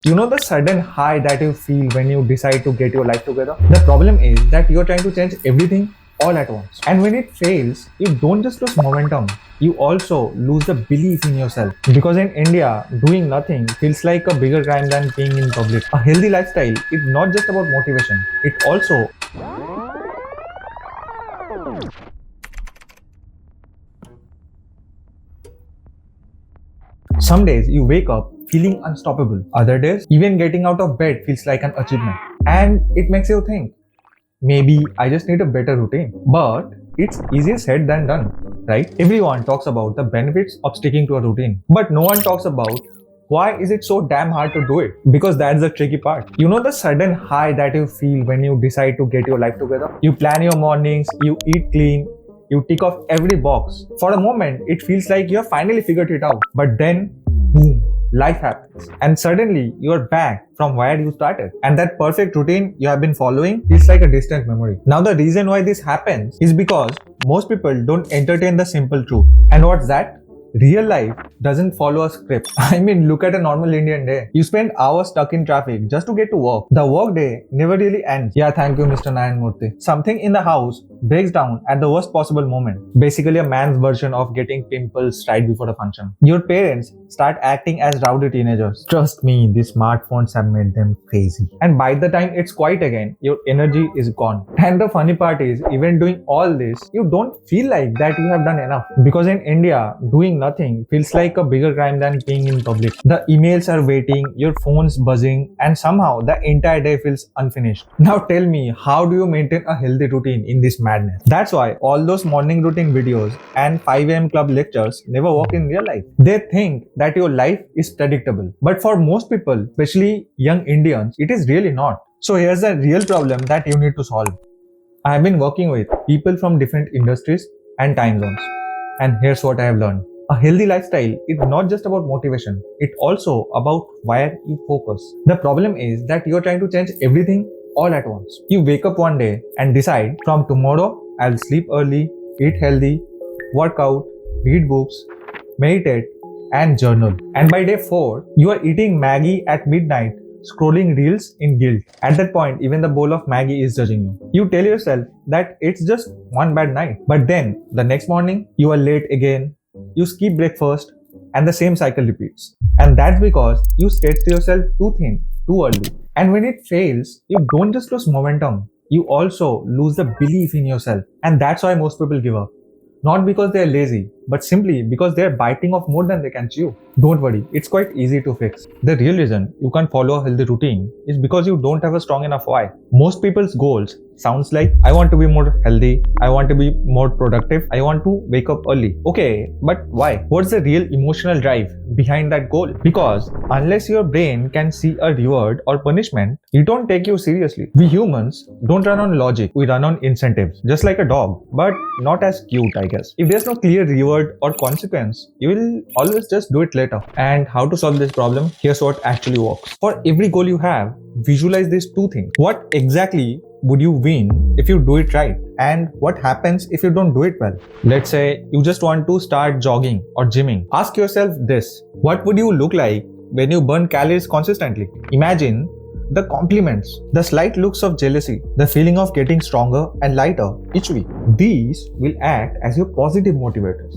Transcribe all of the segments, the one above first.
You know the sudden high that you feel when you decide to get your life together? The problem is that you're trying to change everything all at once. And when it fails, you don't just lose momentum, you also lose the belief in yourself. Because in India, doing nothing feels like a bigger crime than being in public. A healthy lifestyle is not just about motivation, it also some days you wake up feeling unstoppable. Other days, even getting out of bed feels like an achievement. And it makes you think, maybe I just need a better routine. But it's easier said than done, right? Everyone talks about the benefits of sticking to a routine, but no one talks about why is it so damn hard to do it? Because that's the tricky part. You know the sudden high that you feel when you decide to get your life together? You plan your mornings, you eat clean, you tick off every box. For a moment, it feels like you have finally figured it out. But then, boom, life happens. And suddenly, you're back from where you started. And that perfect routine you have been following feels like a distant memory. Now, the reason why this happens is because most people don't entertain the simple truth. And what's that? Real life doesn't follow a script. I mean, look at a normal Indian day. You spend hours stuck in traffic just to get to work. The work day never really ends. Yeah, thank you, Mr. Nayan Murthy. Something in the house breaks down at the worst possible moment. Basically, a man's version of getting pimples right before a function. Your parents start acting as rowdy teenagers. Trust me, these smartphones have made them crazy. And by the time it's quiet again, your energy is gone. And the funny part is, even doing all this, you don't feel like that you have done enough. Because in India, doing nothing feels like a bigger crime than being in public. The emails are waiting, your phone's buzzing, and somehow the entire day feels unfinished. Now tell me, how do you maintain a healthy routine in this madness? That's why all those morning routine videos and 5 a.m. club lectures never work in real life. They think that your life is predictable. But for most people, especially young Indians, it is really not. So here's the real problem that you need to solve. I have been working with people from different industries and time zones. And here's what I have learned. A healthy lifestyle is not just about motivation, it's also about where you focus. The problem is that you're trying to change everything all at once. You wake up one day and decide, from tomorrow, I'll sleep early, eat healthy, work out, read books, meditate, and journal. And by day 4, you are eating Maggie at midnight, scrolling reels in guilt. At that point, even the bowl of Maggie is judging you. You tell yourself that it's just one bad night. But then, the next morning, you are late again, you skip breakfast, and the same cycle repeats. And that's because you stretch yourself too thin, too early. And when it fails, you don't just lose momentum, you also lose the belief in yourself. And that's why most people give up. Not because they're lazy, but simply because they're biting off more than they can chew. Don't worry, it's quite easy to fix. The real reason you can't follow a healthy routine is because you don't have a strong enough why. Most people's goals sounds like, I want to be more healthy, I want to be more productive, I want to wake up early. Okay, but why? What's the real emotional drive behind that goal? Because unless your brain can see a reward or punishment, it don't take you seriously. We humans don't run on logic, we run on incentives, just like a dog, but not as cute, I guess. If there's no clear reward or consequence, you will always just do it later. And how to solve this problem? Here's what actually works. For every goal you have, visualize these two things. What exactly would you win if you do it right? And what happens if you don't do it well? Let's say you just want to start jogging or gymming. Ask yourself this: what would you look like when you burn calories consistently? Imagine the compliments, the slight looks of jealousy, the feeling of getting stronger and lighter each week. These will act as your positive motivators.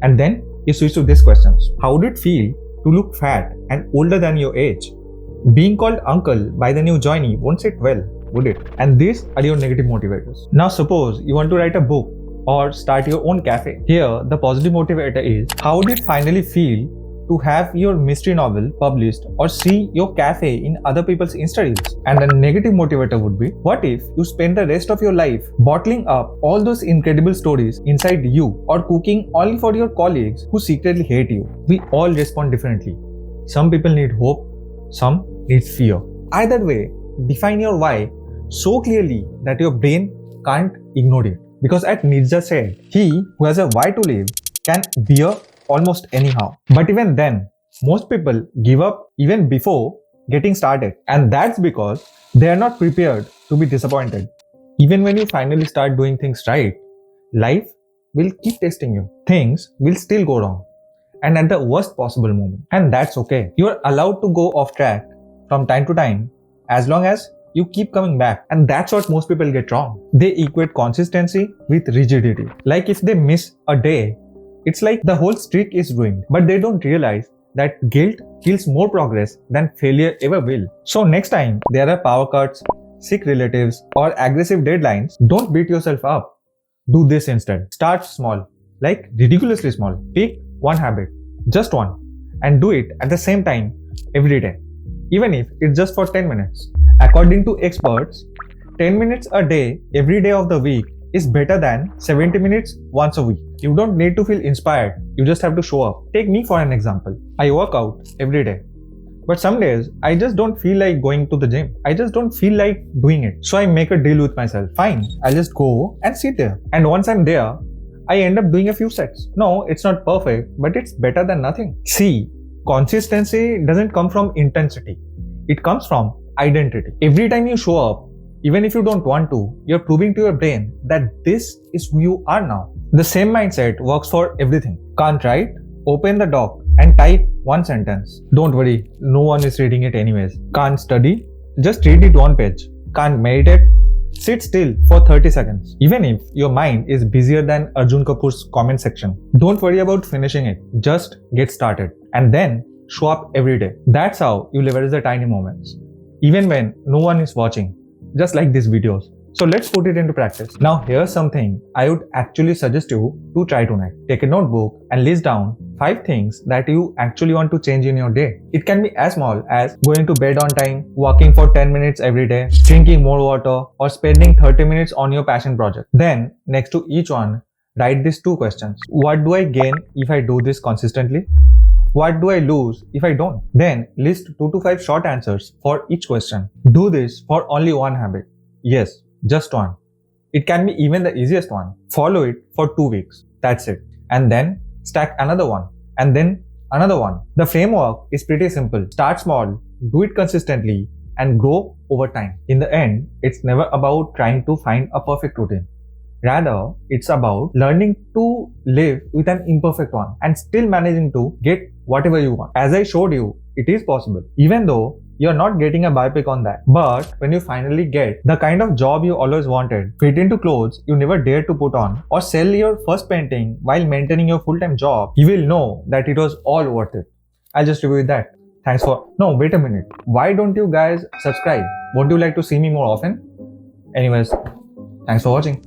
And then you switch to these questions. How would it feel to look fat and older than your age? Being called uncle by the new joinee won't sit well, would it? And these are your negative motivators. Now suppose you want to write a book or start your own cafe. Here, the positive motivator is, how would it finally feel to have your mystery novel published or see your cafe in other people's Insta reels? And the negative motivator would be, what if you spend the rest of your life bottling up all those incredible stories inside you, or cooking only for your colleagues who secretly hate you? We all respond differently. Some people need hope, some need fear. Either way, define your why so clearly that your brain can't ignore it. Because as Nietzsche said, he who has a why to live can bear almost anyhow. But even then, most people give up even before getting started. And that's because they are not prepared to be disappointed. Even when you finally start doing things right, life will keep testing you. Things will still go wrong, and at the worst possible moment. And that's okay. You are allowed to go off track from time to time as long as you keep coming back. And that's what most people get wrong. They equate consistency with rigidity. Like if they miss a day, it's like the whole streak is ruined. But they don't realize that guilt kills more progress than failure ever will. So next time there are power cuts, sick relatives, or aggressive deadlines, don't beat yourself up. Do this instead. Start small, like ridiculously small. Pick one habit, just one, and do it at the same time every day, even if it's just for 10 minutes. According to experts, 10 minutes a day every day of the week is better than 70 minutes once a week. You don't need to feel inspired, you just have to show up. Take me for an example. I work out every day, but some days I just don't feel like going to the gym. I just don't feel like doing it. So I make a deal with myself. Fine, I'll just go and sit there. And once I'm there, I end up doing a few sets. No, it's not perfect, but it's better than nothing. See, consistency doesn't come from intensity. It comes from identity. Every time you show up, even if you don't want to, you're proving to your brain that this is who you are now. The same mindset works for everything. Can't write? Open the doc and type one sentence. Don't worry, no one is reading it anyways. Can't study? Just read it one page. Can't meditate? Sit still for 30 seconds. Even if your mind is busier than Arjun Kapoor's comment section. Don't worry about finishing it. Just get started. And then show up every day. That's how you leverage the tiny moments. Even when no one is watching. Just like these videos. So let's put it into practice. Now here's something I would actually suggest you to try tonight. Take a notebook and list down 5 things that you actually want to change in your day. It can be as small as going to bed on time, walking for 10 minutes every day, drinking more water, or spending 30 minutes on your passion project. Then, next to each one, write these 2 questions. What do I gain if I do this consistently? What do I lose if I don't? Then list 2 to 5 short answers for each question. Do this for only one habit. Yes, just one. It can be even the easiest one. Follow it for 2 weeks. That's it. And then stack another one. And then another one. The framework is pretty simple. Start small, do it consistently, and grow over time. In the end, it's never about trying to find a perfect routine. Rather, it's about learning to live with an imperfect one and still managing to get whatever you want. As I showed you, it is possible. Even though you're not getting a biopic on that. But when you finally get the kind of job you always wanted, fit into clothes you never dared to put on, or sell your first painting while maintaining your full-time job, you will know that it was all worth it. I'll just review that. Thanks for... No, wait a minute. Why don't you guys subscribe? Won't you like to see me more often? Anyways, thanks for watching.